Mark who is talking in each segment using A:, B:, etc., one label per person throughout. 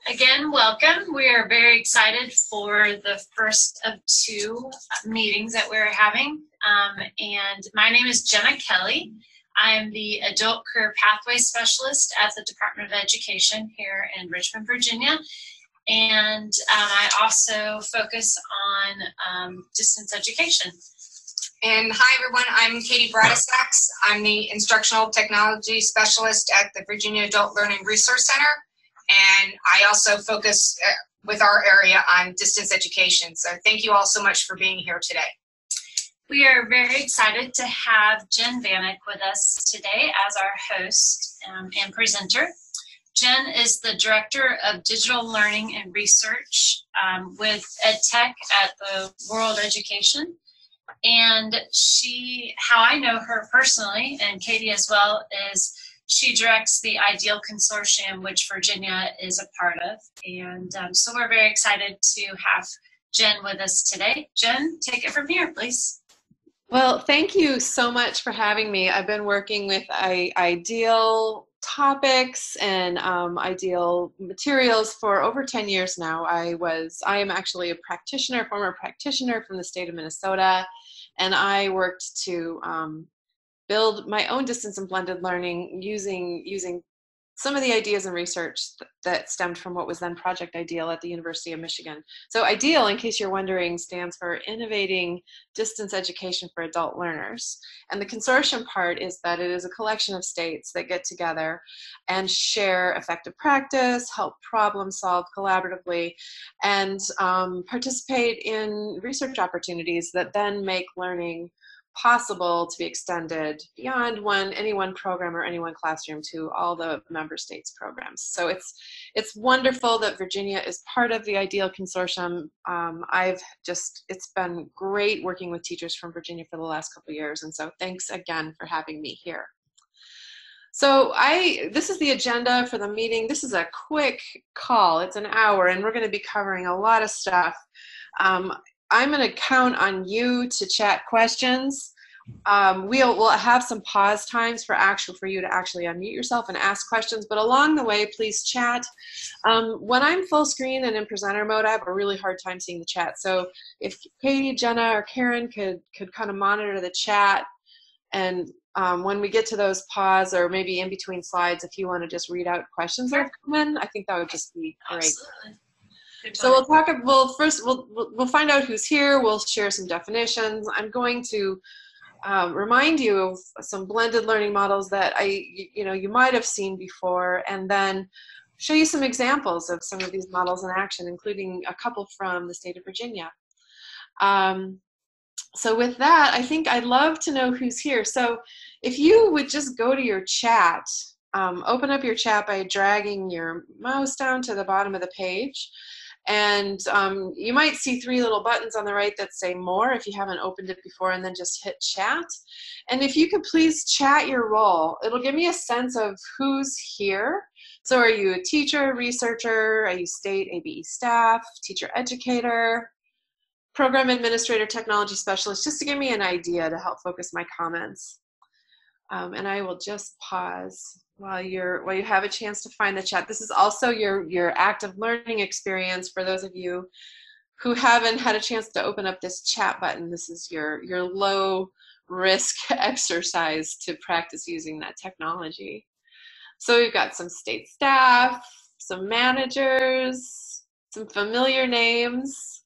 A: Again, welcome. We are very excited for the first of two meetings that we're having. And my name is Jenna Kelly. I'm the Adult Career Pathway Specialist at the Department of Education here in Richmond, Virginia. And I also focus on distance education.
B: And hi everyone, I'm Katie Bradisax. I'm the Instructional Technology Specialist at the Virginia Adult Learning Resource Center. And I also focus with our area on distance education. So thank you all so much for being here today.
A: We are very excited to have Jenn Vanek with us today as our host and presenter. Jenn is the Director of Digital Learning and Research with EdTech at the World Education. And how I know her personally, and Katie as well, is she directs the IDEAL Consortium, which Virginia is a part of. And so we're very excited to have Jenn with us today. Jenn, take it from here, please.
C: Well, thank you so much for having me. I've been working with IDEAL topics and IDEAL materials for over 10 years now. I am actually a former practitioner from the state of Minnesota, and I worked to build my own distance and blended learning using some of the ideas and research that stemmed from what was then Project IDEAL at the University of Michigan. So IDEAL, in case you're wondering, stands for Innovating Distance Education for Adult Learners. And the consortium part is that it is a collection of states that get together and share effective practice, help problem solve collaboratively, and participate in research opportunities that then make learning possible to be extended beyond any one program or any one classroom to all the member states programs. So it's wonderful that Virginia is part of the IDEAL Consortium. It's been great working with teachers from Virginia for the last couple of years, and so thanks again for having me here. So this is the agenda for the meeting. This is a quick call. It's an hour, and we're going to be covering a lot of stuff. I'm going to count on you to chat questions. We'll have some pause times for you to actually unmute yourself and ask questions, but along the way, please chat. When I'm full screen and in presenter mode, I have a really hard time seeing the chat. So if Katie, Jenna, or Karen could kind of monitor the chat, and when we get to those pause or maybe in between slides, if you want to just read out questions that have come in, I think that would just be great.
A: Absolutely.
C: So we'll find out who's here. We'll share some definitions. I'm going to remind you of some blended learning models that you might have seen before, and then show you some examples of some of these models in action, including a couple from the state of Virginia. So with that, I think I'd love to know who's here. So if you would just go to your chat, open up your chat by dragging your mouse down to the bottom of the page. And you might see three little buttons on the right that say more if you haven't opened it before, and then just hit chat. And if you could please chat your role, it'll give me a sense of who's here. So are you a teacher, researcher, are you state ABE staff, teacher educator, program administrator, technology specialist, just to give me an idea to help focus my comments. And I will just pause while you have a chance to find the chat. This is also your active learning experience for those of you who haven't had a chance to open up this chat button. This is your low risk exercise to practice using that technology. So we've got some state staff, some managers, some familiar names,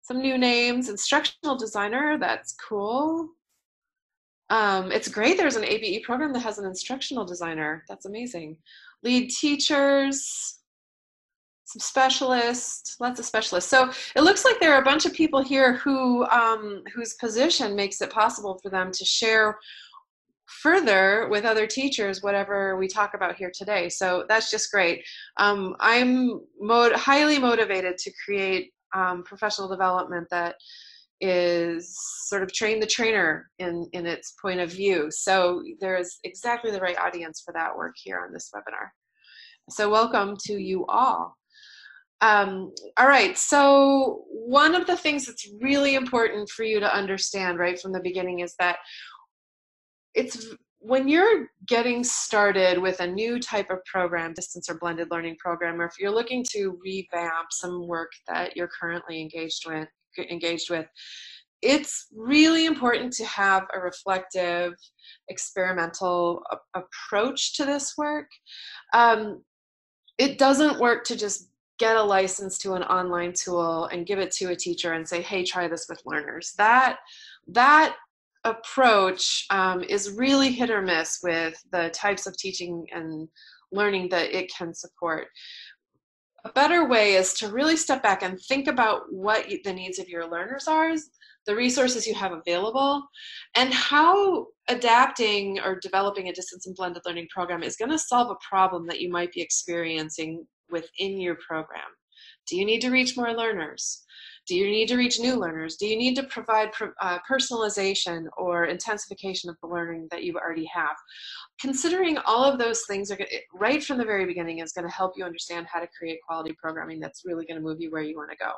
C: some new names, instructional designer, that's cool. It's great there's an ABE program that has an instructional designer. That's amazing. Lead teachers, some specialists, lots of specialists. So it looks like there are a bunch of people here whose position makes it possible for them to share further with other teachers whatever we talk about here today. So that's just great. I'm highly motivated to create professional development that is sort of train the trainer in its point of view. So there is exactly the right audience for that work here on this webinar. So welcome to you all. All right, so one of the things that's really important for you to understand right from the beginning is that when you're getting started with a new type of program, distance or blended learning program, or if you're looking to revamp some work that you're currently engaged with, it's really important to have a reflective, experimental approach to this work. It doesn't work to just get a license to an online tool and give it to a teacher and say, hey, try this with learners. That approach is really hit or miss with the types of teaching and learning that it can support. A better way is to really step back and think about what the needs of your learners are, the resources you have available, and how adapting or developing a distance and blended learning program is going to solve a problem that you might be experiencing within your program. Do you need to reach more learners? Do you need to reach new learners? Do you need to provide personalization or intensification of the learning that you already have? Considering all of those things are right from the very beginning is going to help you understand how to create quality programming that's really going to move you where you want to go.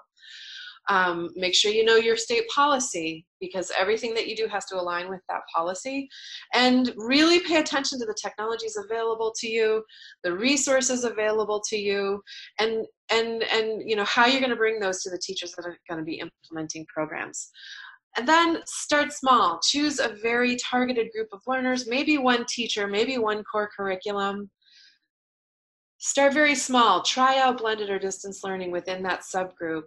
C: Make sure you know your state policy, because everything that you do has to align with that policy, and really pay attention to the technologies available to you, the resources available to you, and you know how you're going to bring those to the teachers that are going to be implementing programs. And then start small. Choose a very targeted group of learners, maybe one teacher, maybe one core curriculum. Start very small. Try out blended or distance learning within that subgroup.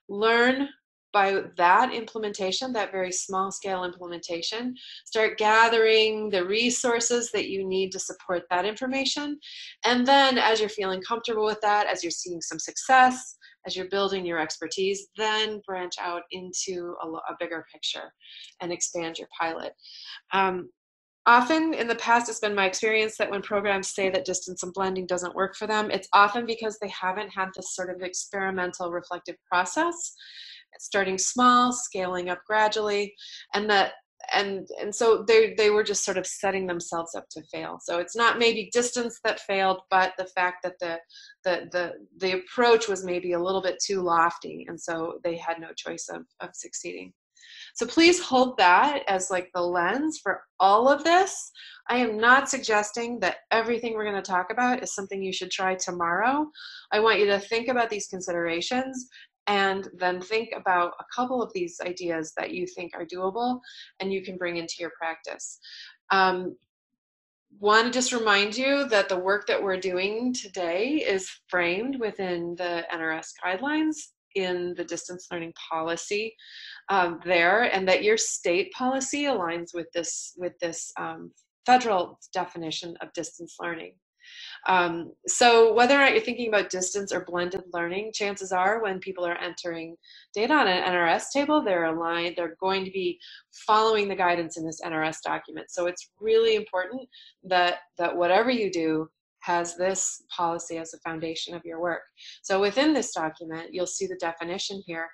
C: Learn by that implementation, that very small scale implementation. Start gathering the resources that you need to support that information. And then as you're feeling comfortable with that, as you're seeing some success, as you're building your expertise, then branch out into a bigger picture and expand your pilot. Often in the past, it's been my experience that when programs say that distance and blending doesn't work for them, it's often because they haven't had this sort of experimental reflective process, starting small, scaling up gradually, and so they were just sort of setting themselves up to fail. So it's not maybe distance that failed, but the fact that the approach was maybe a little bit too lofty, and so they had no choice of succeeding. So please hold that as like the lens for all of this. I am not suggesting that everything we're going to talk about is something you should try tomorrow. I want you to think about these considerations and then think about a couple of these ideas that you think are doable and you can bring into your practice. Want to just remind you that the work that we're doing today is framed within the NRS Guidelines in the distance learning policy there, and that your state policy aligns with this federal definition of distance learning. So whether or not you're thinking about distance or blended learning, chances are when people are entering data on an NRS table, they're aligned, they're going to be following the guidance in this NRS document. So it's really important that whatever you do has this policy as a foundation of your work. So within this document, you'll see the definition here.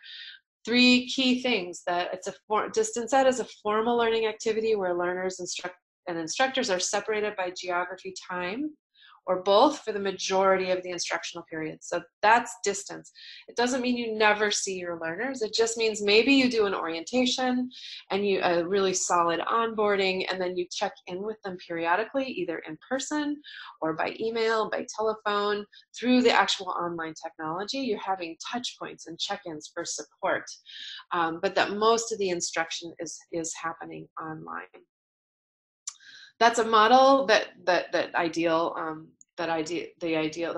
C: 3 key things: that it's distance ed is a formal learning activity where learners and instructors are separated by geography, time, or both for the majority of the instructional period. So that's distance. It doesn't mean you never see your learners. It just means maybe you do an orientation and a really solid onboarding, and then you check in with them periodically, either in person or by email, by telephone, through the actual online technology. You're having touch points and check-ins for support, but that most of the instruction is happening online. That's a model the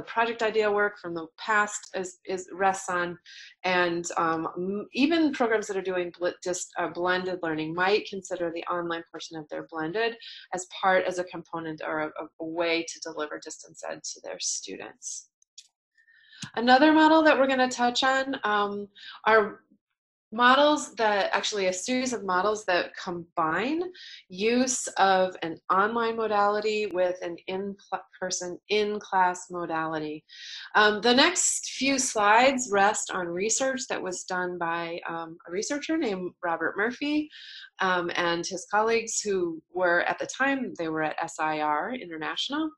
C: project ideal work from the past rests on, and even programs that are doing blended learning might consider the online portion of their blended as a component or a way to deliver distance ed to their students. Another model that we're going to touch on are models a series of models that combine use of an online modality with an in-person, in-class modality. The next few slides rest on research that was done by a researcher named Robert Murphy and his colleagues who were, at the time, they were at SIR International.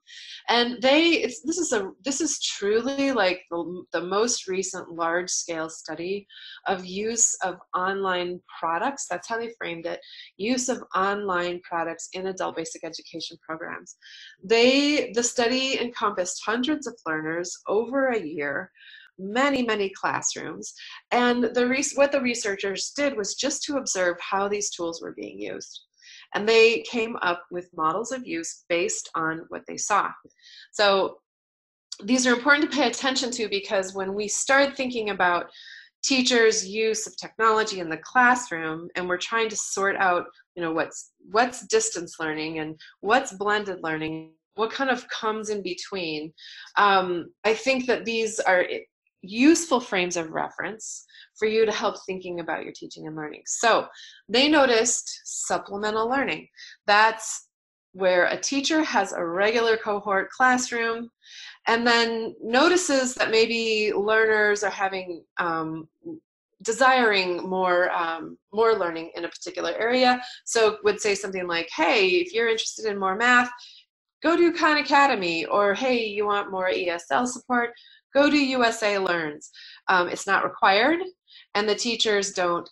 C: And this is truly like the most recent large-scale study of use of online products. That's how they framed it, use of online products in adult basic education programs. The study encompassed hundreds of learners over a year, many classrooms, and what the researchers did was just to observe how these tools were being used. And they came up with models of use based on what they saw. So these are important to pay attention to, because when we start thinking about teachers' use of technology in the classroom, and we're trying to sort out, what's distance learning and what's blended learning, what kind of comes in between, I think that these are useful frames of reference for you to help thinking about your teaching and learning. So they noticed supplemental learning. That's where a teacher has a regular cohort classroom and then notices that maybe learners are having desiring more learning in a particular area. So would say something like, hey, if you're interested in more math, go to Khan Academy, or hey, you want more ESL support, go to USA Learns. It's not required, and the teachers don't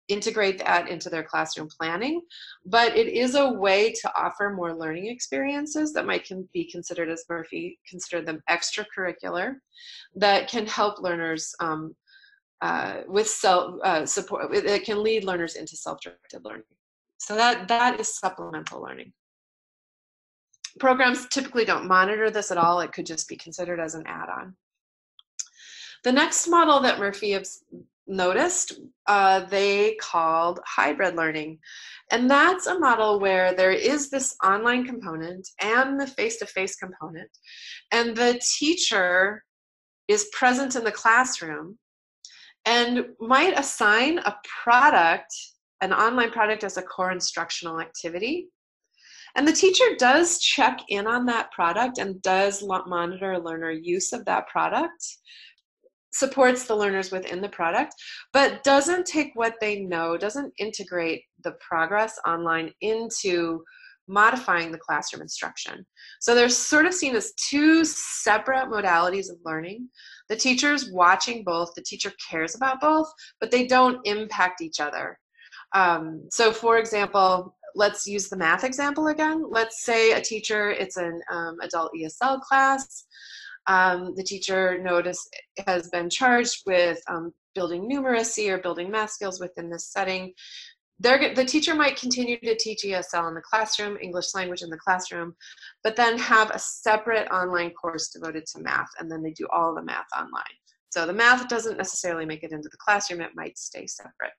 C: integrate that into their classroom planning, but it is a way to offer more learning experiences that might be considered, as Murphy considered them, extracurricular, that can help learners with support. It can lead learners into self-directed learning. So that is supplemental learning. Programs typically don't monitor this at all. It could just be considered as an add-on. The next model that Murphy has noticed, they called hybrid learning. And that's a model where there is this online component and the face-to-face component. And the teacher is present in the classroom and might assign a product, an online product, as a core instructional activity. And the teacher does check in on that product and does monitor learner use of that product, supports the learners within the product, but doesn't take what they know, doesn't integrate the progress online into modifying the classroom instruction. So they're sort of seen as two separate modalities of learning. The teacher's watching both, the teacher cares about both, but they don't impact each other. So for example, let's use the math example again. Let's say a teacher, it's an adult ESL class. The teacher has been charged with building numeracy or building math skills within this setting. The teacher might continue to teach ESL in the classroom, English language in the classroom, but then have a separate online course devoted to math, and then they do all the math online. So the math doesn't necessarily make it into the classroom, it might stay separate.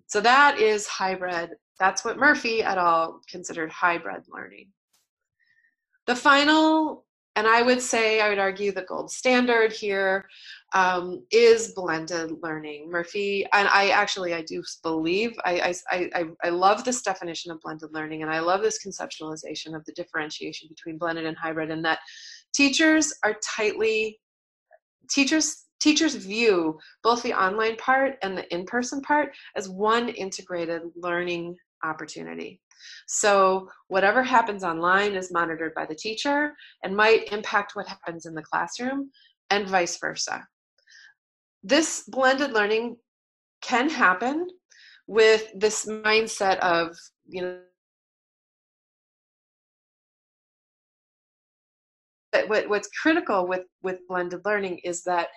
C: So that is hybrid. That's what Murphy et al. Considered hybrid learning. The final, and I would argue the gold standard here, is blended learning. Murphy, and I do believe, I love this definition of blended learning, and I love this conceptualization of the differentiation between blended and hybrid, and that teachers view both the online part and the in-person part as one integrated learning opportunity. So whatever happens online is monitored by the teacher and might impact what happens in the classroom, and vice versa. This blended learning can happen with this mindset of, what's critical with blended learning is that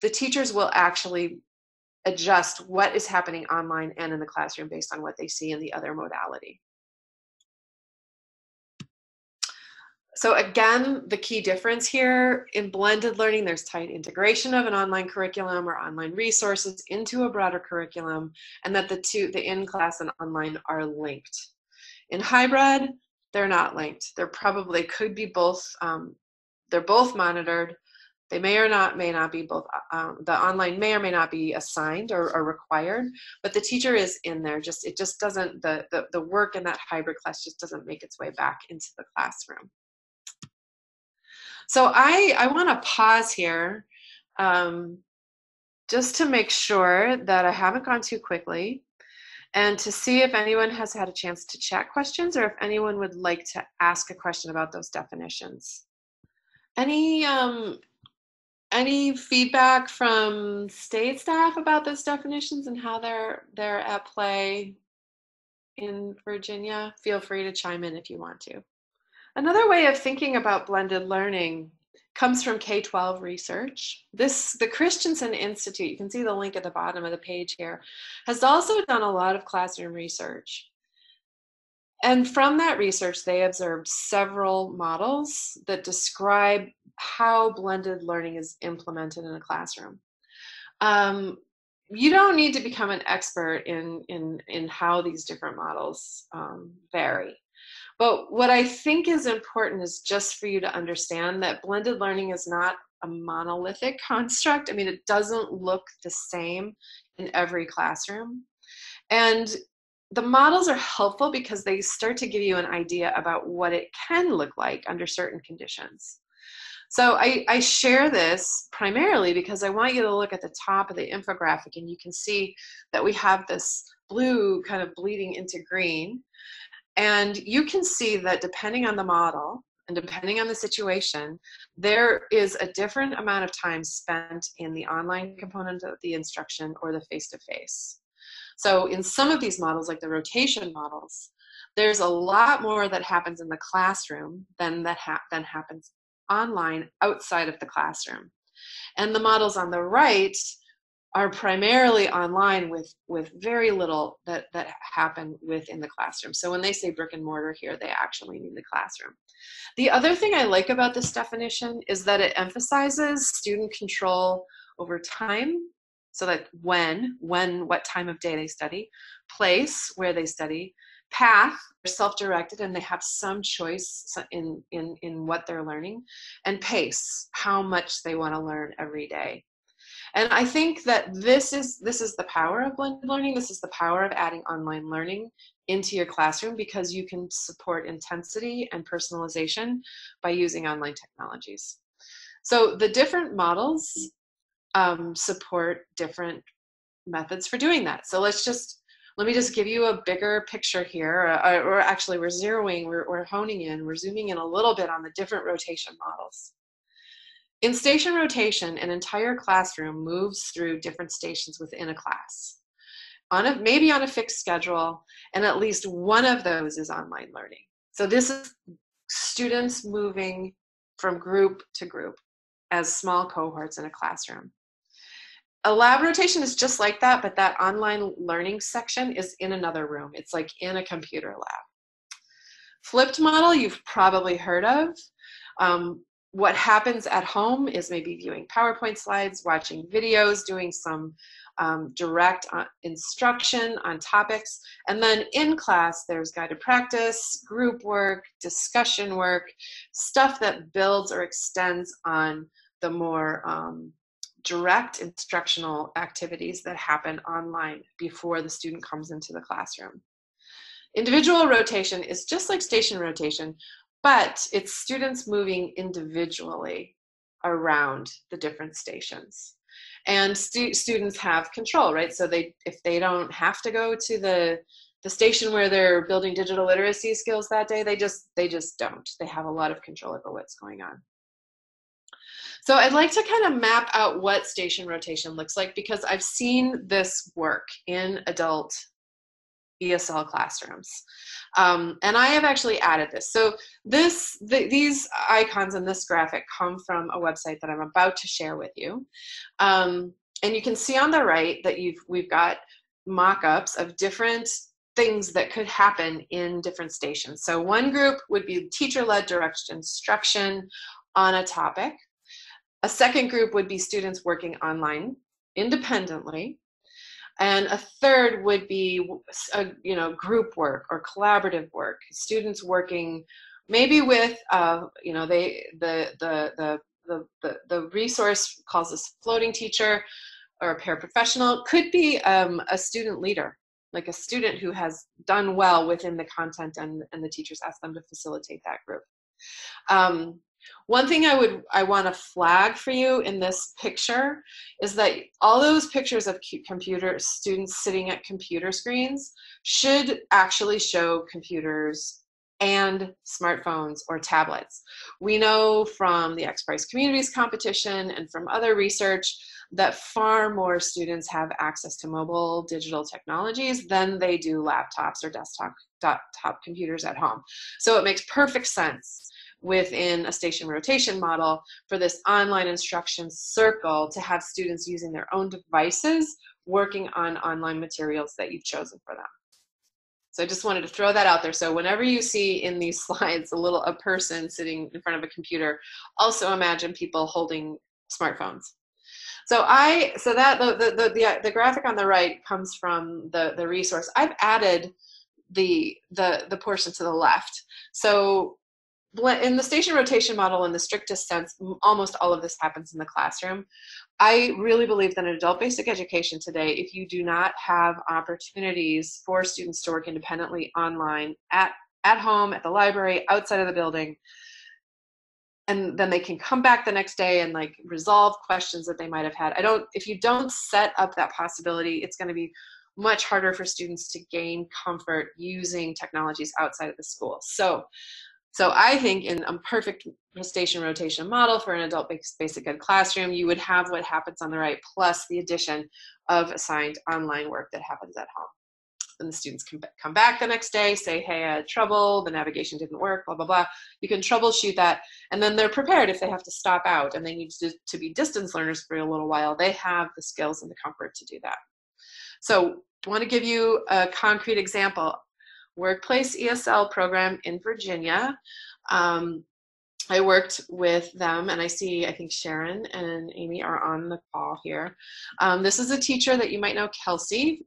C: the teachers will actually adjust what is happening online and in the classroom based on what they see in the other modality. So again, the key difference here in blended learning, there's tight integration of an online curriculum or online resources into a broader curriculum, and that the in-class and online are linked. In hybrid, they're not linked. They could be both, they're both monitored. They may not be both, the online may or may not be assigned or required, but the teacher is in there. It just doesn't, the work in that hybrid class just doesn't make its way back into the classroom. So I want to pause here just to make sure that I haven't gone too quickly. and to see if anyone has had a chance to chat questions or if anyone would like to ask a question about those definitions. Any feedback from state staff about those definitions and how they're at play in Virginia? Feel free to chime in if you want to. Another way of thinking about blended learning comes from K12 Research. The Christensen Institute, you can see the link at the bottom of the page here, has also done a lot of classroom research. And from that research, they observed several models that describe how blended learning is implemented in a classroom. You don't need to become an expert in how these different models vary. But what I think is important is just for you to understand that blended learning is not a monolithic construct. I mean, it doesn't look the same in every classroom. And the models are helpful because they start to give you an idea about what it can look like under certain conditions. So I share this primarily because I want you to look at the top of the infographic, and you can see that we have this blue kind of bleeding into green. And you can see that depending on the model and depending on the situation, there is a different amount of time spent in the online component of the instruction or the face-to-face. So in some of these models, like the rotation models, there's a lot more that happens in the classroom than happens online outside of the classroom. And the models on the right are primarily online with very little that happen within the classroom. So when they say brick and mortar here, they actually mean the classroom. The other thing I like about this definition is that it emphasizes student control over time, so that what time of day they study, place, where they study, path, they're self-directed and they have some choice in what they're learning, and pace, how much they want to learn every day. And I think that this is the power of blended learning. This is the power of adding online learning into your classroom, because you can support intensity and personalization by using online technologies. So the different models support different methods for doing that. So let me just give you a bigger picture here, or actually we're honing in, we're zooming in a little bit on the different rotation models. In station rotation, an entire classroom moves through different stations within a class, maybe on a fixed schedule, and at least one of those is online learning. So this is students moving from group to group as small cohorts in a classroom. A lab rotation is just like that, but that online learning section is in another room. It's like in a computer lab. Flipped model, you've probably heard of. What happens at home is maybe viewing PowerPoint slides, watching videos, doing some direct instruction on topics. And then in class, there's guided practice, group work, discussion work, stuff that builds or extends on the more direct instructional activities that happen online before the student comes into the classroom. Individual rotation is just like station rotation, but it's students moving individually around the different stations. And students have control, right? So if they don't have to go to the station where they're building digital literacy skills that day, they just don't. They have a lot of control over what's going on. So I'd like to kind of map out what station rotation looks like, because I've seen this work in adult ESL classrooms. And I have actually added this. So these icons in this graphic come from a website that I'm about to share with you. And you can see on the right that we've got mock-ups of different things that could happen in different stations. So one group would be teacher-led direct instruction on a topic. A second group would be students working online independently. And a third would be group work or collaborative work. Students working maybe with the resource calls this floating teacher or a paraprofessional. Could be a student leader, like a student who has done well within the content and the teachers ask them to facilitate that group. One thing I want to flag for you in this picture is that all those pictures of computer students sitting at computer screens should actually show computers and smartphones or tablets. We know from the X Prize Communities competition and from other research that far more students have access to mobile digital technologies than they do laptops or desktop computers at home. So it makes perfect sense within a station rotation model for this online instruction circle to have students using their own devices working on online materials that you've chosen for them. So I just wanted to throw that out there. So whenever you see in these slides a person sitting in front of a computer, also imagine people holding smartphones. So the graphic on the right comes from the resource. I've added the portion to the left. So in the station rotation model, in the strictest sense, almost all of this happens in the classroom. I really believe that in adult basic education today, if you do not have opportunities for students to work independently online, at home, at the library, outside of the building, and then they can come back the next day and like resolve questions that they might have had. If you don't set up that possibility, it's going to be much harder for students to gain comfort using technologies outside of the school. So I think in a perfect station rotation model for an adult basic ed classroom, you would have what happens on the right plus the addition of assigned online work that happens at home. And the students can come back the next day, say, hey, I had trouble, the navigation didn't work, blah, blah, blah. You can troubleshoot that, and then they're prepared if they have to stop out and they need to be distance learners for a little while. They have the skills and the comfort to do that. So I want to give you a concrete example. Workplace ESL program in Virginia. I worked with them, and I think Sharon and Amy are on the call here. This is a teacher that you might know, Kelsey.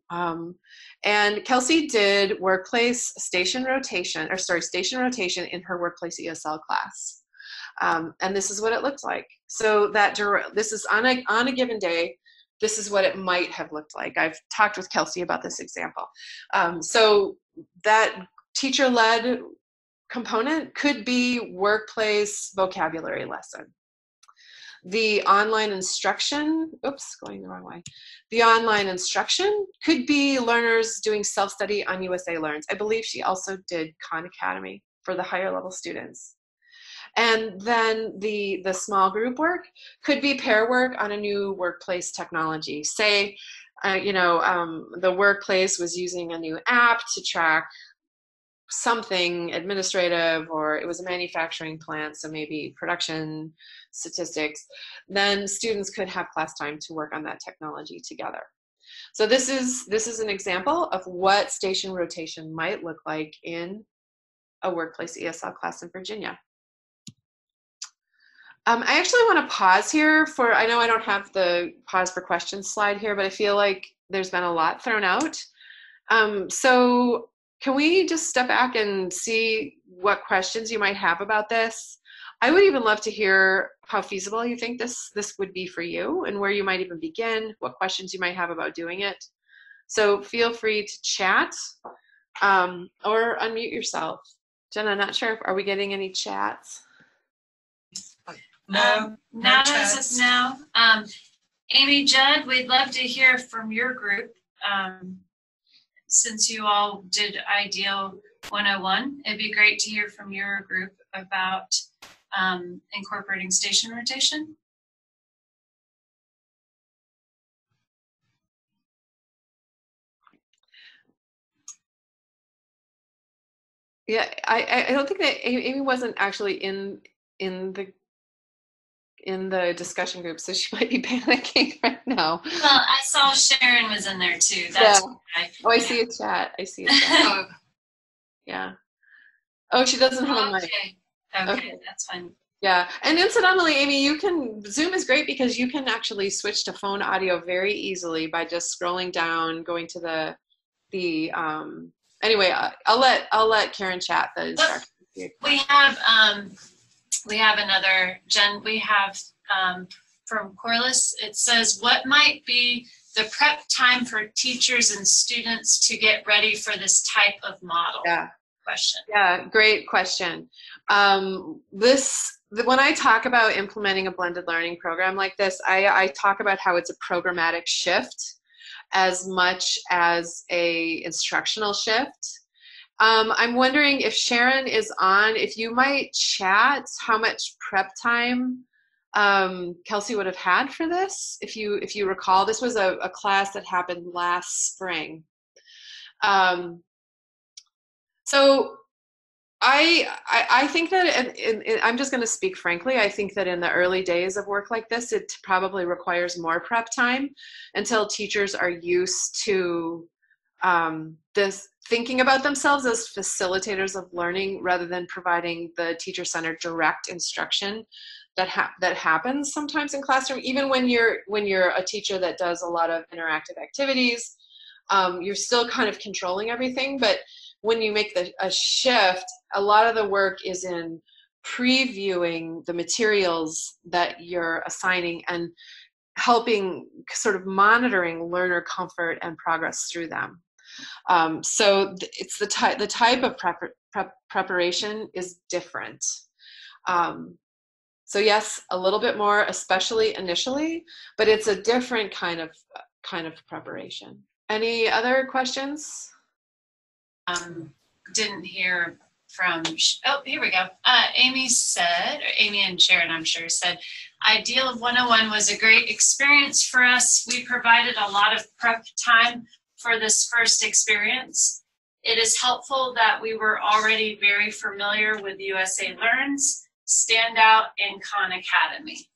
C: And Kelsey did station rotation in her workplace ESL class. And this is what it looked like. So this is on a given day. This is what it might have looked like. I've talked with Kelsey about this example. So that teacher-led component could be workplace vocabulary lesson. The online instruction, going the wrong way. The online instruction could be learners doing self-study on USA Learns. I believe she also did Khan Academy for the higher level students. And then the small group work could be pair work on a new workplace technology. Say, the workplace was using a new app to track something administrative, or it was a manufacturing plant, so maybe production statistics. Then students could have class time to work on that technology together. So this is an example of what station rotation might look like in a workplace ESL class in Virginia. I actually want to pause here I know I don't have the pause for questions slide here, but I feel like there's been a lot thrown out. So can we just step back and see what questions you might have about this? I would even love to hear how feasible you think this would be for you and where you might even begin, what questions you might have about doing it. So feel free to chat or unmute yourself. Jen, I'm not sure, are we getting any chats?
A: No, not as of now. Amy, Judd, we'd love to hear from your group. Since you all did Ideal 101, it'd be great to hear from your group about incorporating station rotation.
C: Yeah, I don't think that Amy wasn't actually in the discussion group, so she might be panicking right now.
A: Well, I saw Sharon was in there too. That's why.
C: Oh, I see a chat. Yeah. Oh, she doesn't have a mic.
A: Okay, that's fine.
C: Yeah, and incidentally, Amy, Zoom is great because you can actually switch to phone audio very easily by just scrolling down, going to anyway, I'll let Karen chat the instructions.
A: We have another, Jen, we have from Corliss, it says, what might be the prep time for teachers and students to get ready for this type of model?
C: Yeah.
A: Question.
C: Yeah, great question. when I talk about implementing a blended learning program like this, I talk about how it's a programmatic shift as much as a instructional shift. I'm wondering if Sharon is on, if you might chat how much prep time Kelsey would have had for this. If you recall, this was a class that happened last spring. So I think that I'm just going to speak frankly. I think that in the early days of work like this, it probably requires more prep time until teachers are used to this thinking about themselves as facilitators of learning rather than providing the teacher-centered direct instruction that happens sometimes in classroom. Even when you're a teacher that does a lot of interactive activities, you're still kind of controlling everything. But when you make a shift, a lot of the work is in previewing the materials that you're assigning and helping sort of monitoring learner comfort and progress through them. So it's the type of preparation is different. So yes, a little bit more, especially initially, but it's a different kind of preparation. Any other questions?
A: Didn't hear from, oh, here we go. Amy and Sharon, I'm sure, said, Ideal of 101 was a great experience for us. We provided a lot of prep time for this first experience. It is helpful that we were already very familiar with USA Learns, Standout, and Khan Academy.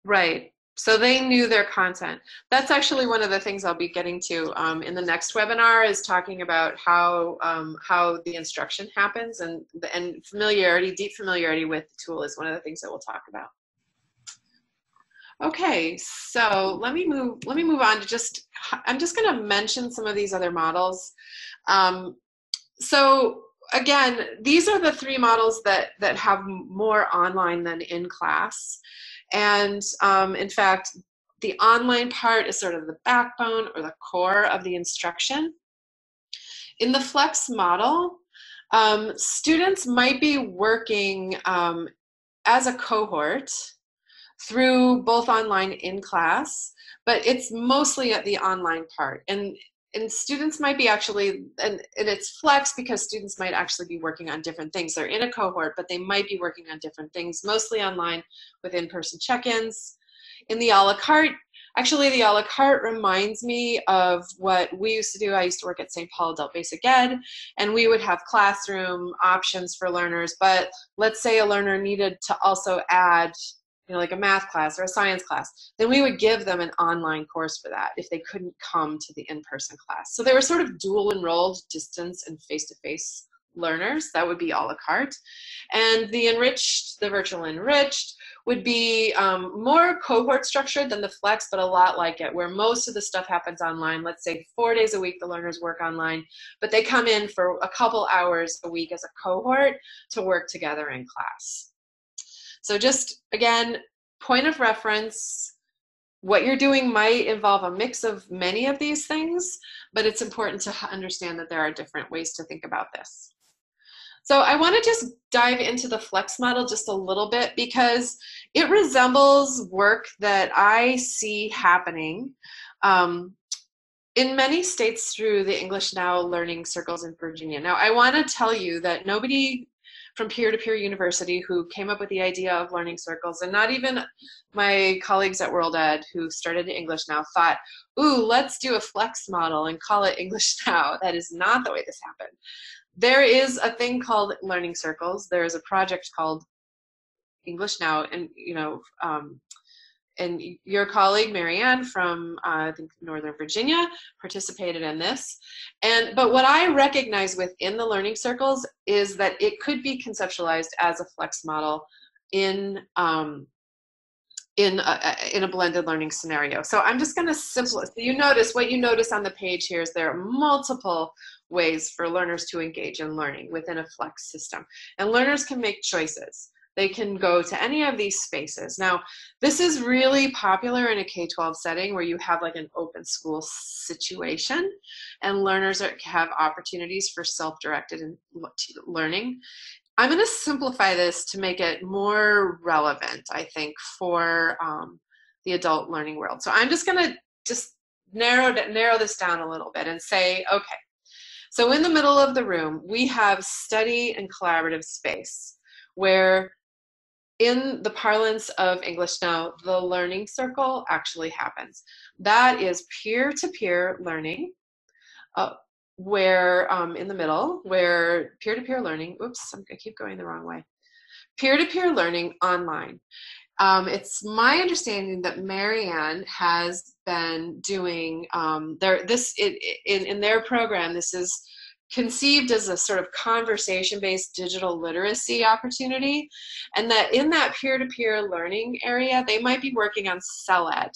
C: Right. So they knew their content. That's actually one of the things I'll be getting to in the next webinar, is talking about how the instruction happens, and familiarity, deep familiarity with the tool is one of the things that we'll talk about. Okay, so let me move on to I'm just going to mention some of these other models. So again, these are the three models that have more online than in class. And in fact, the online part is sort of the backbone or the core of the instruction. In the flex model, students might be working as a cohort through both online and in class, but it's mostly at the online part. And students might be actually, and it's flex because students might actually be working on different things. They're in a cohort, but they might be working on different things, mostly online with in-person check-ins. In the a la carte, actually the a la carte reminds me of what we used to do. I used to work at St. Paul Adult Basic Ed, and we would have classroom options for learners, but let's say a learner needed to also add like a math class or a science class, then we would give them an online course for that if they couldn't come to the in-person class. So they were sort of dual enrolled distance and face-to-face learners. That would be a la carte. And the virtual enriched would be more cohort structured than the flex, but a lot like it, where most of the stuff happens online. Let's say 4 days a week the learners work online, but they come in for a couple hours a week as a cohort to work together in class. So just, again, point of reference, what you're doing might involve a mix of many of these things, but it's important to understand that there are different ways to think about this. So I want to just dive into the flex model just a little bit because it resembles work that I see happening in many states through the English Now learning circles in Virginia. Now, I want to tell you that nobody from Peer-to-Peer University who came up with the idea of learning circles, and not even my colleagues at World Ed who started English Now, thought, ooh, let's do a flex model and call it English Now. That is not the way this happened. There is a thing called learning circles. There is a project called English Now, and and your colleague Marianne from I think Northern Virginia participated in this. But what I recognize within the learning circles is that it could be conceptualized as a flex model in a blended learning scenario. So I'm just going to simplify. So what you notice on the page here is there are multiple ways for learners to engage in learning within a flex system, and learners can make choices. They can go to any of these spaces. Now, this is really popular in a K12 setting where you have like an open school situation and learners have opportunities for self-directed learning. I'm going to simplify this to make it more relevant, I think, for the adult learning world. So I'm just going to narrow this down a little bit and say, okay, so in the middle of the room, we have study and collaborative space, where in the parlance of English now, the learning circle actually happens. That is peer-to-peer learning, where in the middle, where peer-to-peer learning, oops, I keep going the wrong way. Peer-to-peer learning online. It's my understanding that Marianne has been doing in their program. This is conceived as a sort of conversation-based digital literacy opportunity, and that in that peer-to-peer learning area, they might be working on CellEd.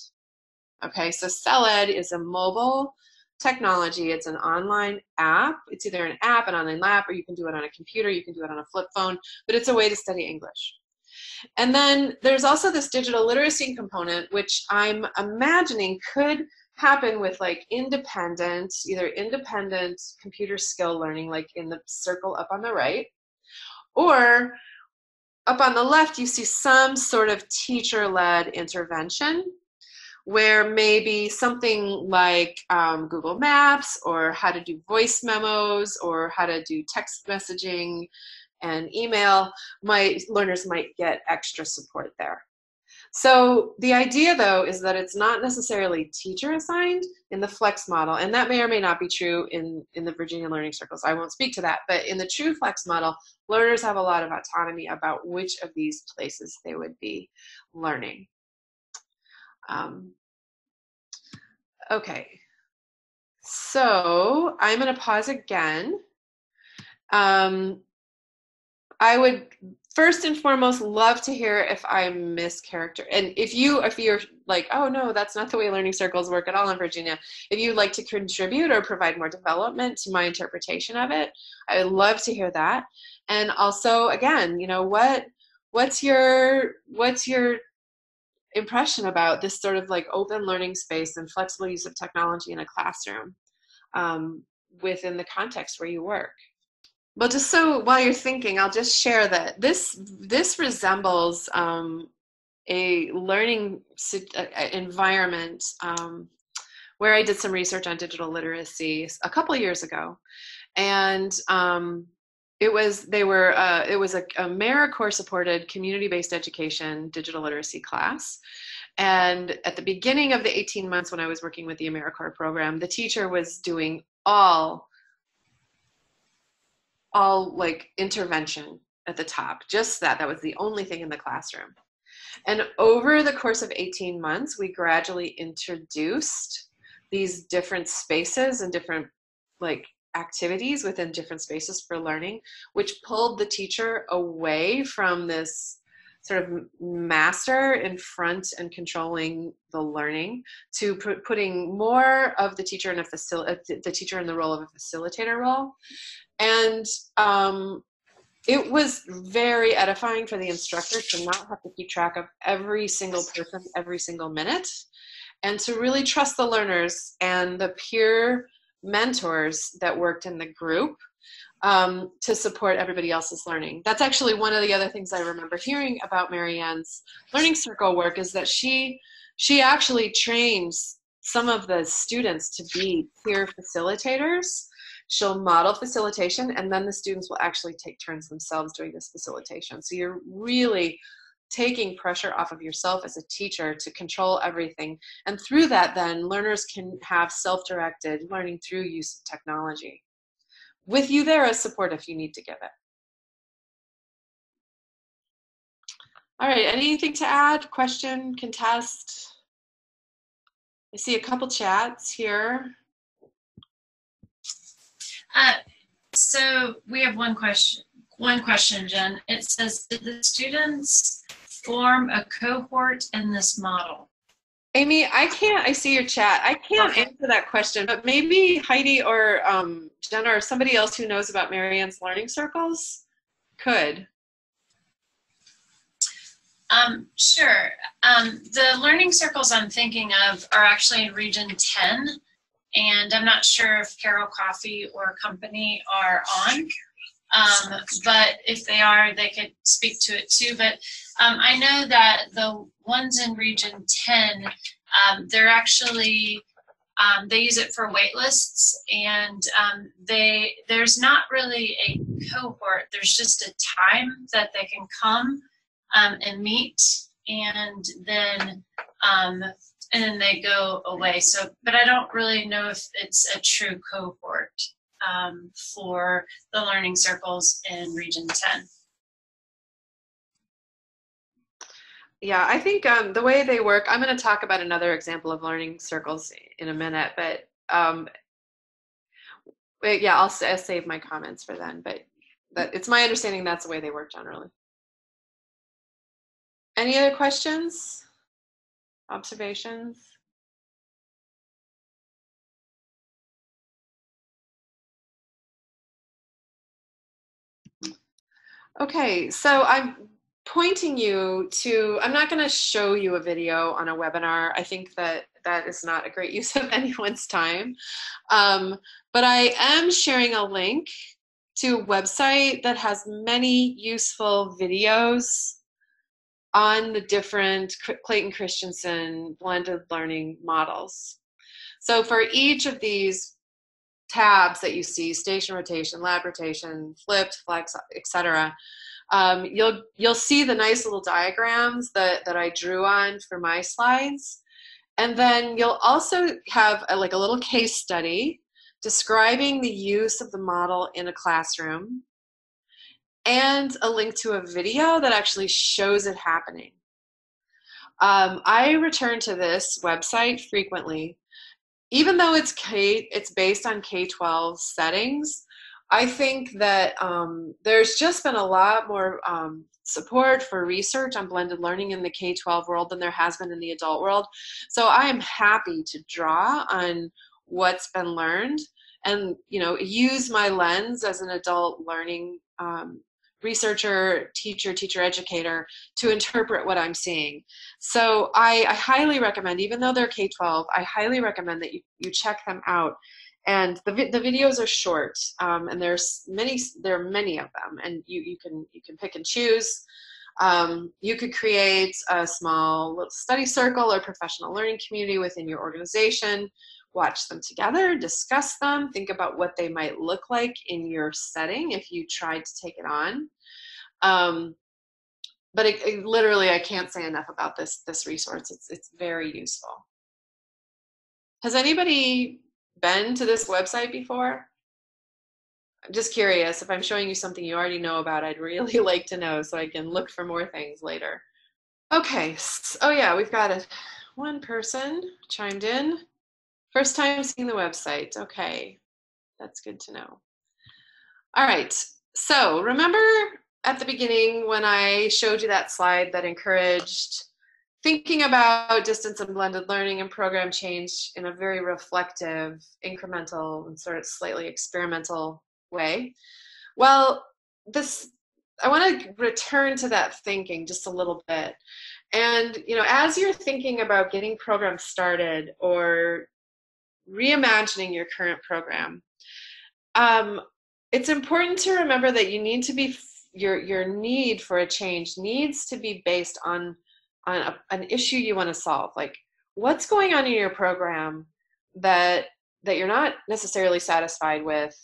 C: Okay, so CellEd is a mobile technology. It's an online app. It's either an app, an online app, or you can do it on a computer, you can do it on a flip phone, but it's a way to study English. And then there's also this digital literacy component, which I'm imagining could happen with like either independent computer skill learning, like in the circle up on the right, or up on the left, you see some sort of teacher-led intervention, where maybe something like Google Maps, or how to do voice memos, or how to do text messaging and email, learners might get extra support there. So the idea, though, is that it's not necessarily teacher assigned in the flex model, and that may or may not be true in the Virginia Learning Circles. I won't speak to that, but in the true flex model, learners have a lot of autonomy about which of these places they would be learning. Okay, so I'm going to pause again. I would first and foremost love to hear if I mischaracter, and if you're like, oh no, that's not the way learning circles work at all in Virginia. If you'd like to contribute or provide more development to my interpretation of it, I would love to hear that. And also, again, you know, what's your impression about this sort of like open learning space and flexible use of technology in a classroom within the context where you work? Well, just so while you're thinking, I'll just share that this resembles a learning environment where I did some research on digital literacy a couple of years ago, and it was a AmeriCorps supported community-based education digital literacy class. And at the beginning of the 18 months when I was working with the AmeriCorps program, the teacher was doing all like intervention at the top, just that was the only thing in the classroom. And over the course of 18 months, we gradually introduced these different spaces and different like activities within different spaces for learning, which pulled the teacher away from this sort of master in front and controlling the learning to putting more of the teacher in the teacher in the role of a facilitator role. And it was very edifying for the instructor to not have to keep track of every single person every single minute, and to really trust the learners and the peer mentors that worked in the group to support everybody else's learning. That's actually one of the other things I remember hearing about Marianne's learning circle work, is that she actually trains some of the students to be peer facilitators. She'll model facilitation, and then the students will actually take turns themselves doing this facilitation. So you're really taking pressure off of yourself as a teacher to control everything. And through that, then, learners can have self-directed learning through use of technology, with you there as support if you need to give it. All right, anything to add? Question, contest? I see a couple chats here.
A: So we have one question, Jen. It says, did the students form a cohort in this model?
C: Amy, I see your chat. I can't answer that question, but maybe Heidi or Jenna or somebody else who knows about Marianne's learning circles could.
A: Sure. The learning circles I'm thinking of are actually in Region 10. And I'm not sure if Carol Coffee or company are on. But if they are, they could speak to it too. But I know that the ones in Region 10, they're actually, they use it for wait lists, and there's not really a cohort. There's just a time that they can come and meet, and then they go away. So, but I don't really know if it's a true cohort for the learning circles in Region 10.
C: Yeah, I think the way they work, I'm going to talk about another example of learning circles in a minute, but yeah, I'll save my comments for then, but it's my understanding that's the way they work generally. Any other questions? Observations? Okay, so I'm pointing you to, I'm not going to show you a video on a webinar. I think that is not a great use of anyone's time. But I am sharing a link to a website that has many useful videos on the different Clayton Christensen blended learning models. So for each of these tabs that you see, station rotation, lab rotation, flipped, flex, etc., you'll see the nice little diagrams that I drew on for my slides. And then you'll also have a little case study describing the use of the model in a classroom, and a link to a video that actually shows it happening. I return to this website frequently. Even though it's based on K12 settings, I think that there's just been a lot more support for research on blended learning in the K12 world than there has been in the adult world. So I am happy to draw on what's been learned and use my lens as an adult learning researcher, teacher educator to interpret what I'm seeing. So I highly recommend, even though they're K12, I highly recommend that you check them out. And the videos are short, and there are many of them, and you can pick and choose. You could create a small little study circle or professional learning community within your organization. Watch them together, discuss them, think about what they might look like in your setting if you tried to take it on. But literally, I can't say enough about this resource. It's very useful. Has anybody been to this website before? I'm just curious. If I'm showing you something you already know about, I'd really like to know so I can look for more things later. Okay. Oh yeah, we've got one person chimed in. First time seeing the website. Okay, that's good to know. All right, so remember at the beginning when I showed you that slide that encouraged thinking about distance and blended learning and program change in a very reflective, incremental, and sort of slightly experimental way? Well, I want to return to that thinking just a little bit. And as you're thinking about getting programs started or reimagining your current program, it's important to remember that you need to be your need for a change needs to be based on an issue you want to solve. Like, what's going on in your program that you're not necessarily satisfied with?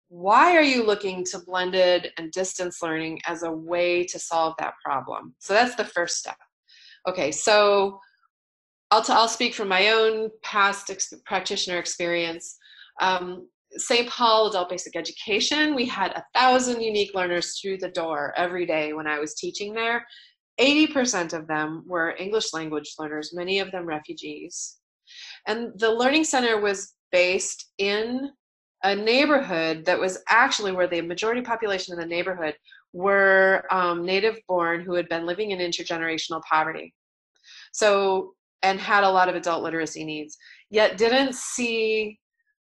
C: Why are you looking to blended and distance learning as a way to solve that problem? So that's the first step. Okay, so I'll speak from my own past practitioner experience. St. Paul Adult Basic Education, we had 1,000 unique learners through the door every day when I was teaching there. 80% of them were English language learners, many of them refugees. And the Learning Center was based in a neighborhood that was actually where the majority population in the neighborhood were native born who had been living in intergenerational poverty. So, and had a lot of adult literacy needs, yet didn't see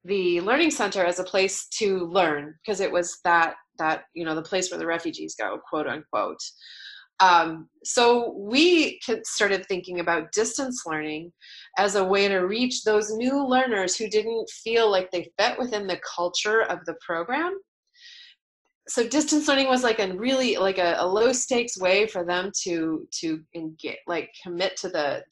C: the Learning Center as a place to learn because it was that the place where the refugees go, quote unquote. So we started thinking about distance learning as a way to reach those new learners who didn't feel like they fit within the culture of the program. so distance learning was like a really like a low stakes way for them to engage, like commit to the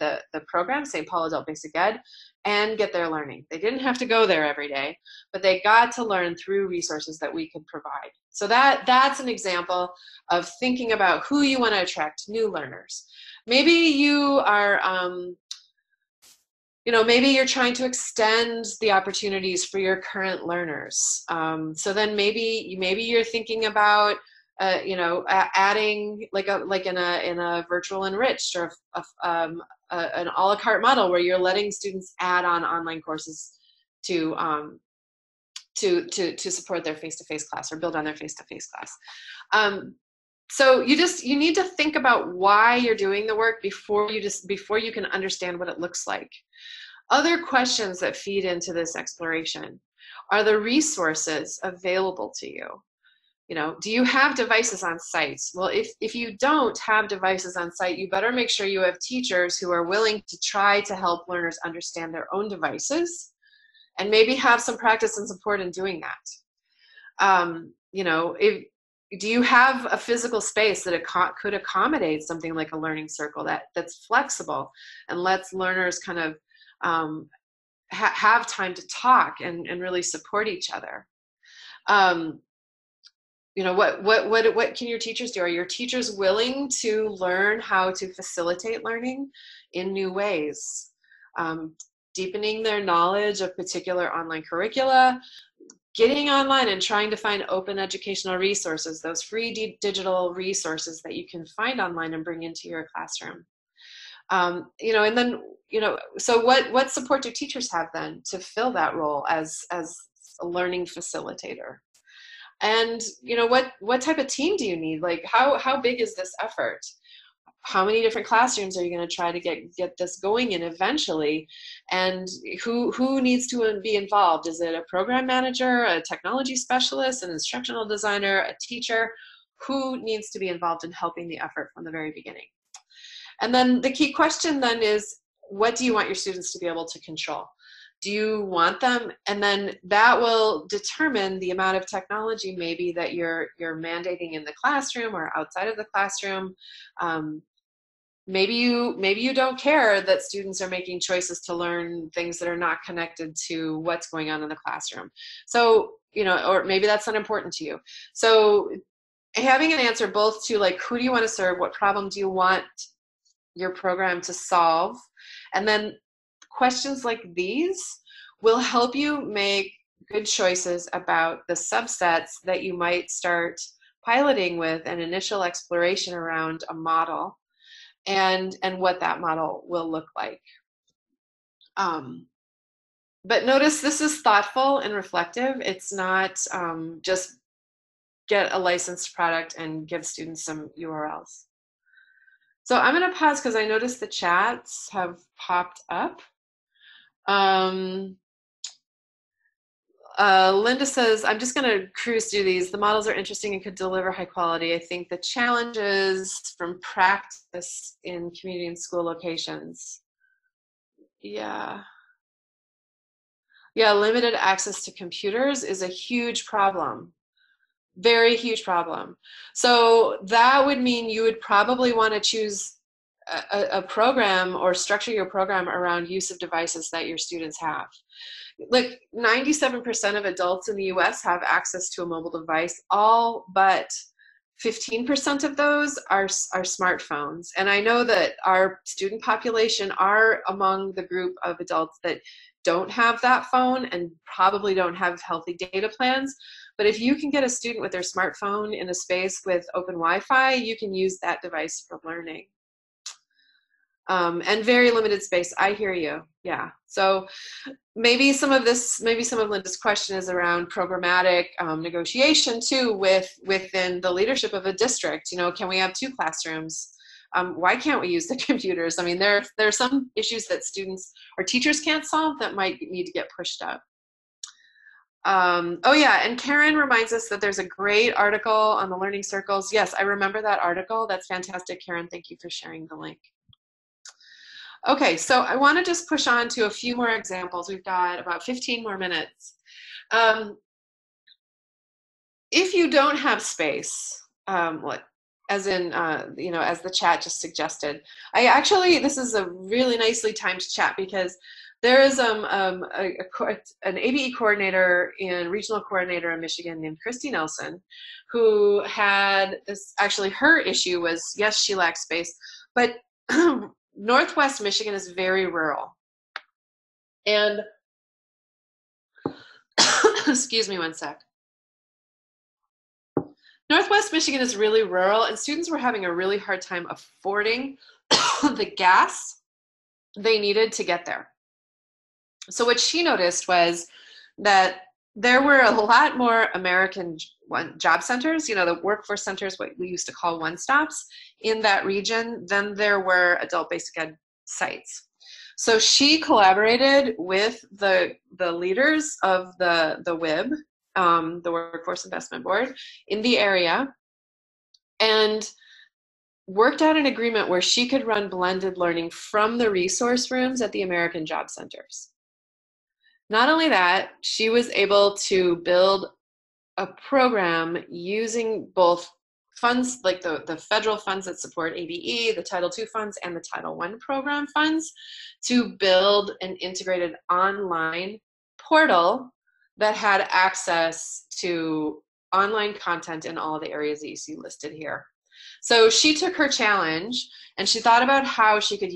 C: program, St. Paul Adult Basic Ed, and get their learning. They didn't have to go there every day, but they got to learn through resources that we could provide. So that's an example of thinking about who you want to attract new learners. Maybe you are maybe you're trying to extend the opportunities for your current learners. So then maybe you're thinking about, adding like in a virtual enriched or an a la carte model where you're letting students add on online courses to support their face-to-face class or build on their face-to-face class. So you need to think about why you're doing the work before you can understand what it looks like. Other questions that feed into this exploration are the resources available to you. Do you have devices on site? Well, if you don't have devices on site, you better make sure you have teachers who are willing to try to help learners understand their own devices and maybe have some practice and support in doing that. Do you have a physical space that could accommodate something like a learning circle that's flexible and lets learners kind of have time to talk and really support each other? What can your teachers do? Are your teachers willing to learn how to facilitate learning in new ways? Deepening their knowledge of particular online curricula, getting online and trying to find open educational resources, those free digital resources that you can find online and bring into your classroom. And then, so what support do teachers have then to fill that role as a learning facilitator? And, what type of team do you need? Like, how big is this effort? How many different classrooms are you going to try to get this going in eventually? And who needs to be involved? Is it a program manager, a technology specialist, an instructional designer, a teacher? Who needs to be involved in helping the effort from the very beginning? And then the key question then is, what do you want your students to be able to control? Do you want them? And then that will determine the amount of technology maybe that you're mandating in the classroom or outside of the classroom. Maybe you don't care that students are making choices to learn things that are not connected to what's going on in the classroom. So, or maybe that's not important to you. So having an answer both to like, who do you want to serve? What problem do you want your program to solve? And then questions like these will help you make good choices about the subsets that you might start piloting with an initial exploration around a model and what that model will look like. But notice this is thoughtful and reflective. It's not just get a licensed product and give students some URLs. So I'm going to pause because I noticed the chats have popped up. Linda says, I'm just going to cruise through these. The models are interesting and could deliver high quality. I think the challenges from practice in community and school locations. Yeah, limited access to computers is a huge problem. Very huge problem. So that would mean you would probably want to choose a program or structure your program around use of devices that your students have. Like 97% of adults in the US have access to a mobile device, all but 15% of those are smartphones. And I know that our student population are among the group of adults that don't have that phone and probably don't have healthy data plans. But if you can get a student with their smartphone in a space with open Wi-Fi, you can use that device for learning. And very limited space. I hear you. Yeah. So maybe some of Linda's question is around programmatic negotiation too within the leadership of a district. Can we have 2 classrooms? Why can't we use the computers? I mean, there are some issues that students or teachers can't solve that might need to get pushed up. Oh yeah, and Karen reminds us that there's a great article on the learning circles. Yes, I remember that article. That's fantastic, Karen. Thank you for sharing the link. Okay, so I want to just push on to a few more examples. We've got about 15 more minutes. if you don't have space, as in, as the chat just suggested, this is a really nicely timed chat because there is an ABE coordinator and regional coordinator in Michigan named Christy Nelson, who had this, actually her issue was, yes, she lacks space, but Northwest Michigan is very rural. And, excuse me one sec. Northwest Michigan is really rural, and students were having a really hard time affording the gas they needed to get there. So what she noticed was that there were a lot more American job centers, the workforce centers, what we used to call one-stops in that region, than there were adult basic ed sites. So she collaborated with the leaders of the WIB, the Workforce Investment Board, in the area, and worked out an agreement where she could run blended learning from the resource rooms at the American job centers. Not only that, she was able to build a program using both funds, like the federal funds that support ABE, the Title II funds, and the Title I program funds, to build an integrated online portal that had access to online content in all the areas that you see listed here. So she took her challenge and she thought about how she could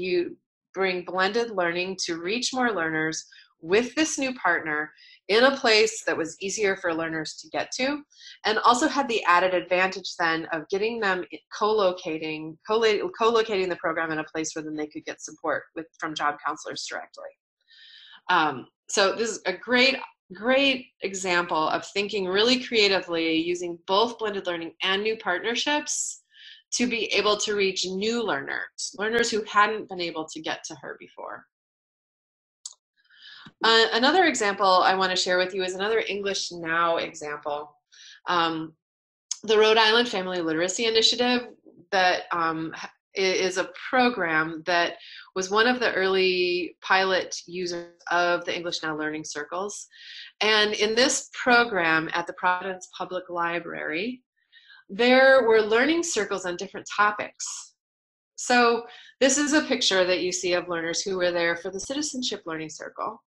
C: bring blended learning to reach more learners with this new partner in a place that was easier for learners to get to, and also had the added advantage then of getting them co-locating the program in a place where then they could get support from job counselors directly. So this is a great example of thinking really creatively, using both blended learning and new partnerships to be able to reach new learners who hadn't been able to get to her before. Another example I want to share with you is another English Now example. The Rhode Island Family Literacy Initiative, that is a program that was one of the early pilot users of the English Now Learning Circles. And in this program at the Providence Public Library, there were learning circles on different topics. So this is a picture that you see of learners who were there for the Citizenship Learning Circle.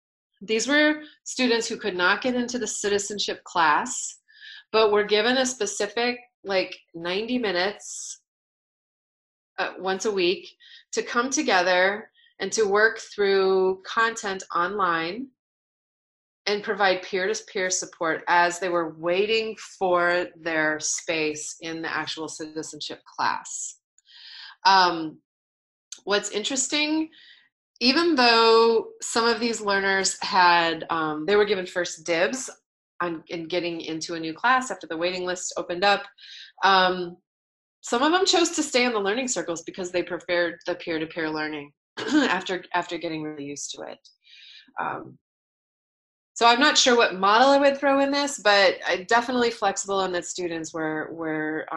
C: These were students who could not get into the citizenship class, but were given a specific 90 minutes once a week to come together and to work through content online and provide peer-to-peer support as they were waiting for their space in the actual citizenship class. What's interesting, even though some of these learners had, they were given first dibs in getting into a new class after the waiting list opened up, some of them chose to stay in the learning circles because they preferred the peer-to-peer learning after getting really used to it. So I'm not sure what model I would throw in this, but definitely flexible in that students were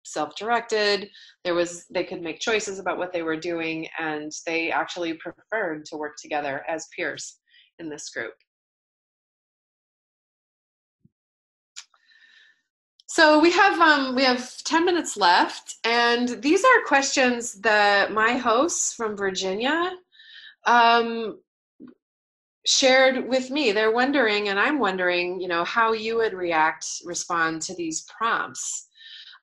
C: self-directed. They could make choices about what they were doing, and they actually preferred to work together as peers in this group. So we have 10 minutes left, and these are questions that my hosts from Virginia shared with me. They're wondering, and I'm wondering, how you would respond to these prompts.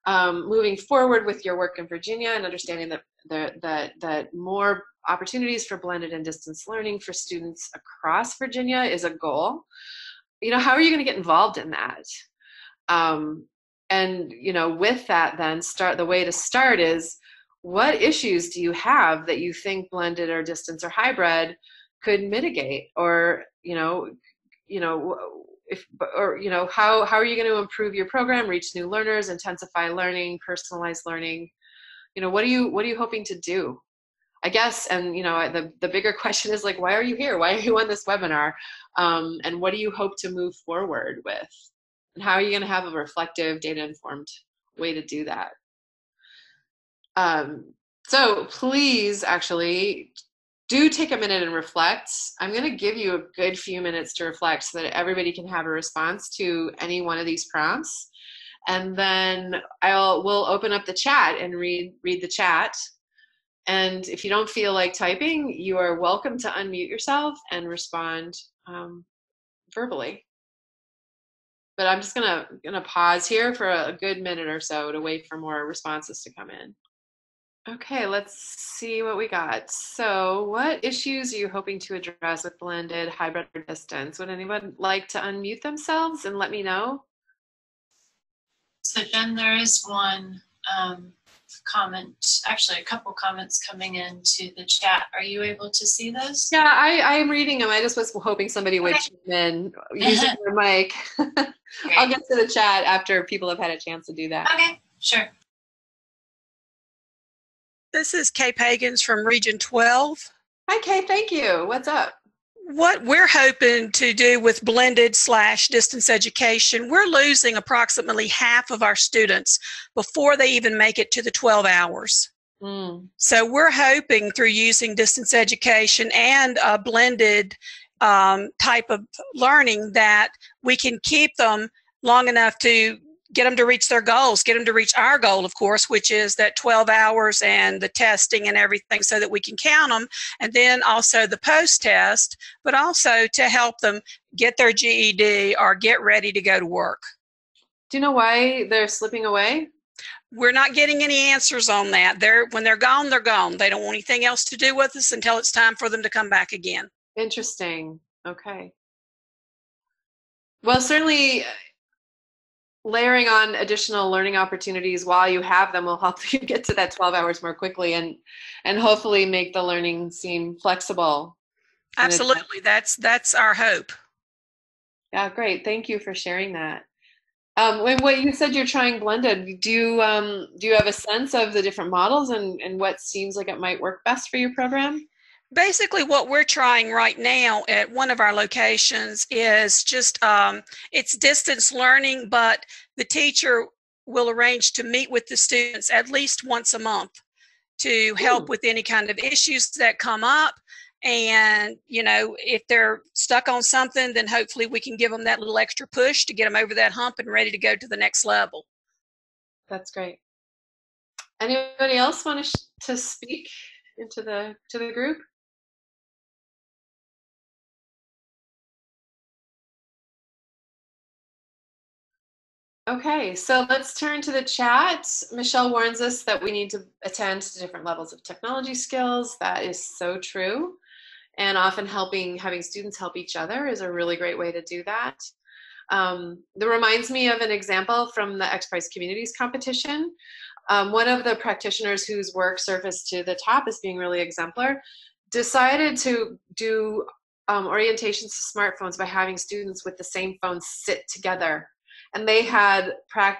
C: Moving forward with your work in Virginia and understanding that more opportunities for blended and distance learning for students across Virginia is a goal. How are you going to get involved in that? And with that, then the way to start is, what issues do you have that you think blended or distance or hybrid could mitigate, or how are you going to improve your program, reach new learners, intensify learning, personalize learning? What are you hoping to do? I guess, and the bigger question is why are you here? Why are you on this webinar? And what do you hope to move forward with? And how are you going to have a reflective, data-informed way to do that? So please, actually, do take a minute and reflect. I'm going to give you a good few minutes to reflect so that everybody can have a response to any one of these prompts. and then we'll open up the chat and read the chat. And if you don't feel like typing, you are welcome to unmute yourself and respond verbally. But I'm just gonna pause here for a good minute or so to wait for more responses to come in. Okay, let's see what we got. So what issues are you hoping to address with blended, hybrid, or distance? Would anyone like to unmute themselves and let me know?
A: So Jen, there is one comment, actually a couple comments coming into the chat. Are you able to see those?
C: Yeah, I am reading them. I just was hoping somebody would chime in using their mic. I'll get to the chat after people have had a chance to do that.
A: Okay, sure.
D: This is Kay Pagans from Region 12.
C: Hi, Kay. Thank you. What's up?
D: What we're hoping to do with blended/distance education, we're losing approximately half of our students before they even make it to the 12 hours. So we're hoping through using distance education and a blended type of learning that we can keep them long enough to get them to reach their goals, get them to reach our goal, of course, which is that 12 hours and the testing and everything so that we can count them, and then also the post-test, but also to help them get their GED or get ready to go to work.
C: Do you know why they're slipping away?
D: We're not getting any answers on that. When they're gone, they're gone. They don't want anything else to do with us until it's time for them to come back again.
C: Interesting. Okay. Well, certainly layering on additional learning opportunities while you have them will help you get to that 12 hours more quickly and hopefully make the learning seem flexible.
D: Absolutely. That's our hope.
C: Yeah, great. Thank you for sharing that. When what you said you're trying blended, do you have a sense of the different models and what seems like it might work best for your program?
D: Basically, what we're trying right now at one of our locations is just, it's distance learning, but the teacher will arrange to meet with the students at least once a month to help with any kind of issues that come up. And, you know, if they're stuck on something, then hopefully we can give them that little extra push to get them over that hump and ready to go to the next level.
C: That's great. Anybody else want to speak into the group? Okay, so let's turn to the chat. Michelle warns us that we need to attend to different levels of technology skills. That is so true. And often having students help each other is a really great way to do that. That reminds me of an example from the XPRIZE Communities competition. One of the practitioners whose work surfaced to the top as being really exemplar decided to do orientations to smartphones by having students with the same phone sit together. And they had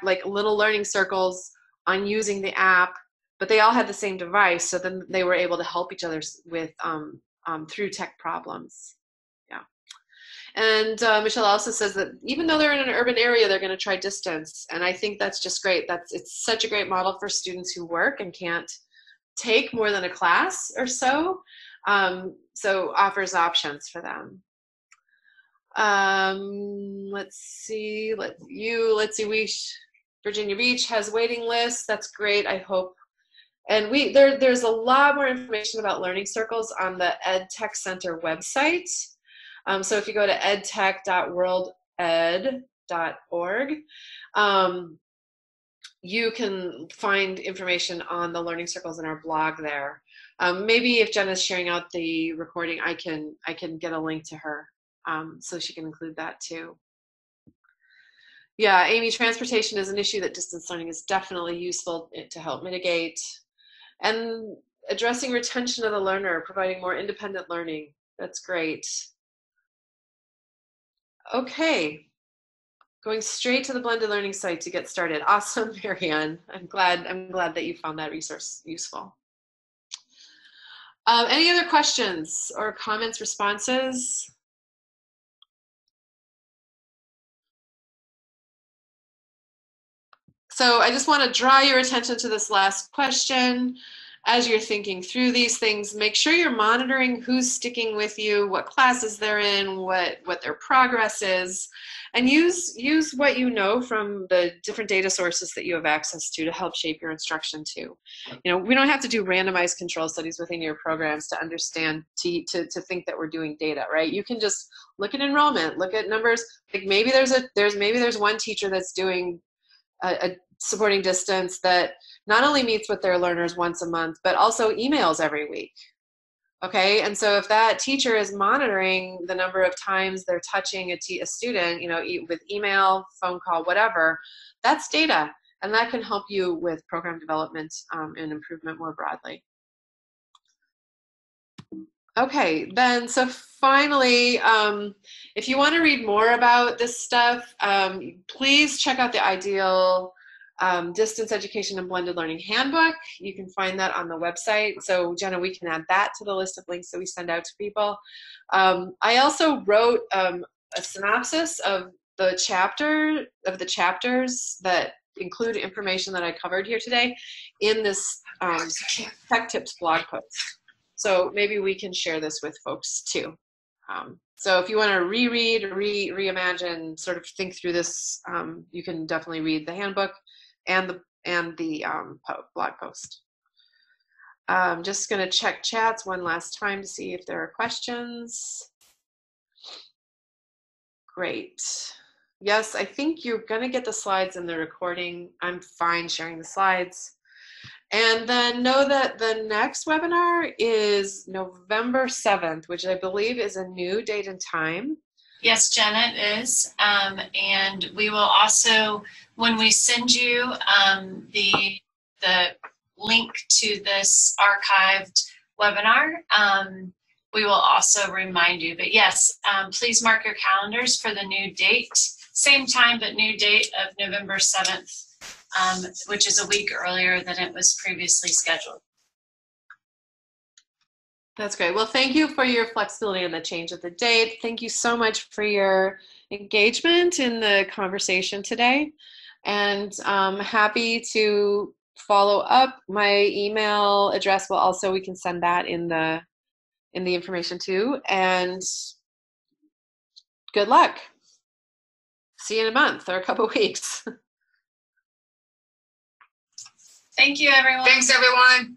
C: like little learning circles on using the app, but they all had the same device. So then they were able to help each other with through tech problems. Yeah. And Michelle also says that even though they're in an urban area, they're going to try distance. And I think that's just great. It's such a great model for students who work and can't take more than a class or so. So offers options for them. Let's see. Virginia Beach has waiting lists. That's great. I hope. And there's a lot more information about learning circles on the EdTech Center website. So if you go to edtech.worlded.org, you can find information on the learning circles in our blog there. Maybe if Jenn is sharing out the recording, I can get a link to her so she can include that too. Yeah, Amy, transportation is an issue that distance learning is definitely useful to help mitigate. And addressing retention of the learner, providing more independent learning. That's great. Okay, going straight to the blended learning site to get started. Awesome, Marianne. I'm glad that you found that resource useful. Any other questions or comments, responses? So I just want to draw your attention to this last question. as you're thinking through these things, make sure you're monitoring who's sticking with you, what classes they're in, what their progress is, and use what you know from the different data sources that you have access to help shape your instruction too. You know, we don't have to do randomized control studies within your programs to understand, to think that we're doing data, right? You can just look at enrollment, look at numbers. Like maybe there's one teacher that's doing a supporting distance that not only meets with their learners once a month, but also emails every week. Okay, and so if that teacher is monitoring the number of times they're touching a student, you know, with email, phone call, whatever, that's data, and that can help you with program development and improvement more broadly. Okay, then, so finally, if you want to read more about this stuff, please check out the Ideal Distance Education and Blended Learning Handbook. You can find that on the website. So Jenna, we can add that to the list of links that we send out to people. I also wrote a synopsis of the chapters that include information that I covered here today in this Tech Tips blog post. So maybe we can share this with folks too. So if you want to reread, reimagine, sort of think through this, you can definitely read the handbook and the blog post. I'm just going to check chats one last time to see if there are questions. Great. Yes, I think you're going to get the slides in the recording. I'm fine sharing the slides. And then know that the next webinar is November 7th, which I believe is a new date and time.
A: Yes, Jen, it is. And we will also, when we send you the link to this archived webinar, we will also remind you. But yes, please mark your calendars for the new date, same time, but new date of November 7th. Which is a week earlier than it was previously scheduled.
C: That's great. Well, thank you for your flexibility and the change of the date. Thank you so much for your engagement in the conversation today. And I'm happy to follow up. My email address will also, we can send that in the information too. And good luck. See you in a month or a couple of weeks.
A: Thank you, everyone.
B: Thanks, everyone.